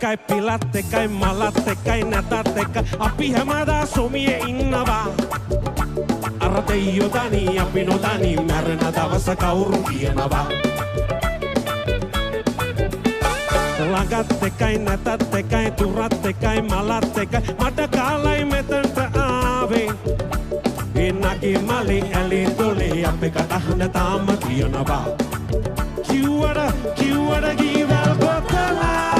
එකයි පිලත් එකයි මලත් එකයි නැතත් එකයි අපි හැමදා සොමියේ ඉන්නවා අර දෙයියෝ දනී අපි නොදනී මැරෙන දවස කවුරු කියනවා ළඟත් එකයි නැතත් එකයි දුරත් එකයි මලත් එකයි මට කාලයි මෙතනට ආවේ එන්නගේ මලේ ඇලේ දොලේ අපේ කටහඬ තාම කියනවා කිව්වට ගීවල් ගොතලා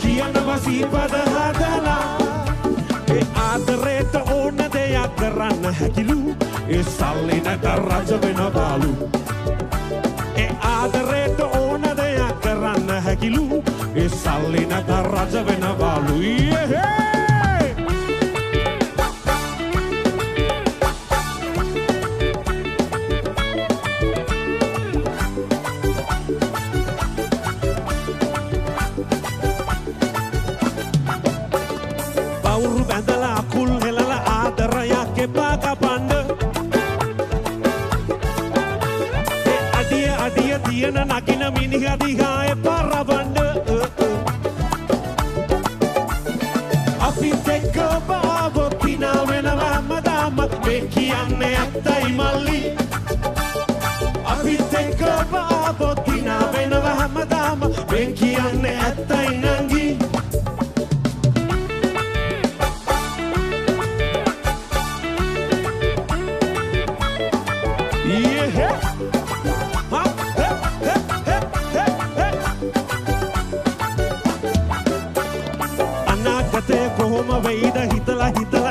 කියනවා සීපද හදලා ඒ ආදරේට ඕන දෙයක් කරන්න හැකිලු ඒ සල්ලි නැත රජ වෙනවලු ඒ ආදරේට ඕන දෙයක් කරන්න හැකිලු ඒ සල්ලි නැත රජ වෙනවලු පවුරු බැඳලා අකුල් හෙලලා ආදරයක් එපා කපන්න අඩිය තියෙන නගින මිනිහ දිහා එපා රවන්න අපිත් එක්ක බාවොත් පිනා වෙනවා හැමදාම මේ කියන්නේ ඇත්තයි මල්ලි අපිත් එක්ක බාවොත් පිනා වෙනවා හැමදාම මේ කියන්නේ ඇත්තයි නංගි අනාගතේ කොහොම වෙයිද හිතලා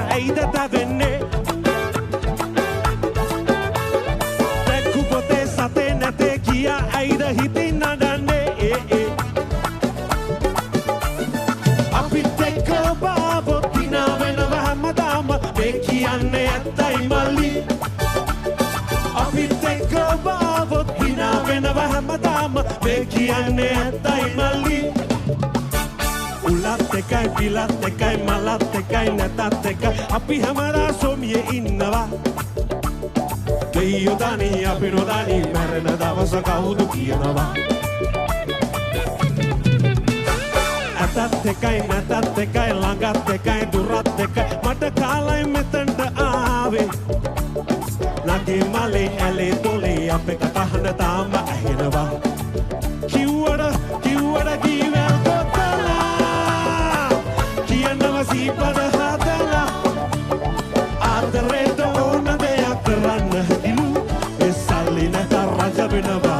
ඇයිද තවෙන්නේ දැක්කු පොතේ සතේ නැතේ කියා ඇයිද හිතින් නඩන්නේ අපිත් එක්ක බාවොත් පිනා වෙනවා හැමදාම මේ කියන්නේ ඇත්තයි මල්ලි අපිත් එක්ක බාවොත් පිනා වෙනවා හැමදාම මේ කියන්නේ ඇත්තයි මල්ලි උලත් එකයි පිලත් එකයි මලත් එකයි නැතත් එකයි අපි හැමදා සොමියේ ඉන්නවා දෙයියෝ දනී අපි නොදනී මැරෙන දවස කවුද කියනවා ඇතත් එකයි නැතත් එකයි ළඟත් එකයි දුරත් එකයි මට කාලයි මෙතනට ආවේ නගේ මලේ ඇලේ තොලේ අපේ කටහඬ තාම ඇහෙනවා කිව්වට ගීවල් ගොතලා කියනවා සීපද හදලා ආදරේට ඕන දෙයක් කරන්න හැකිලු ඒ සල්ලි නැත රජ වෙනවා